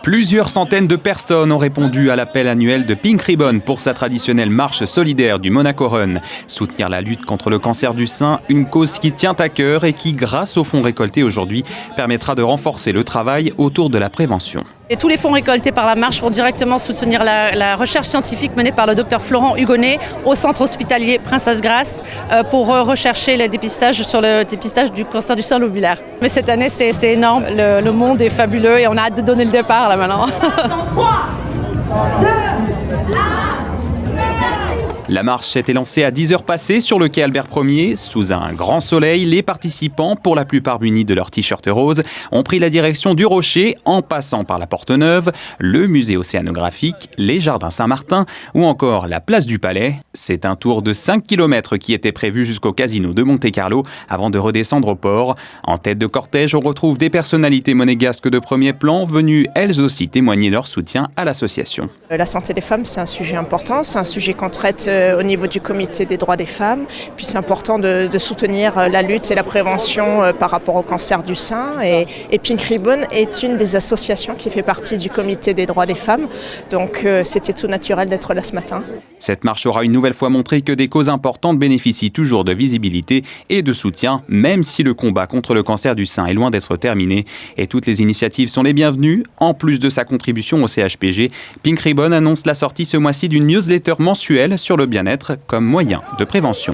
Plusieurs centaines de personnes ont répondu à l'appel annuel de Pink Ribbon pour sa traditionnelle marche solidaire du Monaco Run. Soutenir la lutte contre le cancer du sein, une cause qui tient à cœur et qui, grâce aux fonds récoltés aujourd'hui, permettra de renforcer le travail autour de la prévention. Et tous les fonds récoltés par la marche vont directement soutenir la recherche scientifique menée par le docteur Florent Hugonnet au centre hospitalier Princesse Grace pour rechercher le dépistage sur le dépistage du cancer du sein lobulaire. Mais cette année, c'est énorme, le monde est fabuleux et on a hâte de donner le départ là maintenant. 3, 2, 1. La marche s'était lancée à 10h passées sur le quai Albert Ier. Sous un grand soleil, les participants, pour la plupart munis de leur t-shirt rose, ont pris la direction du Rocher en passant par la Porte Neuve, le musée océanographique, les jardins Saint-Martin ou encore la place du Palais. C'est un tour de 5 km qui était prévu jusqu'au casino de Monte-Carlo avant de redescendre au port. En tête de cortège, on retrouve des personnalités monégasques de premier plan venues elles aussi témoigner leur soutien à l'association. La santé des femmes, c'est un sujet important, c'est un sujet qu'on traite au niveau du comité des droits des femmes. Puis c'est important de soutenir la lutte et la prévention par rapport au cancer du sein. Et Pink Ribbon est une des associations qui fait partie du comité des droits des femmes. Donc c'était tout naturel d'être là ce matin. Cette marche aura une nouvelle fois montré que des causes importantes bénéficient toujours de visibilité et de soutien, même si le combat contre le cancer du sein est loin d'être terminé. Et toutes les initiatives sont les bienvenues. En plus de sa contribution au CHPG, Pink Ribbon annonce la sortie ce mois-ci d'une newsletter mensuelle sur le bien-être comme moyen de prévention.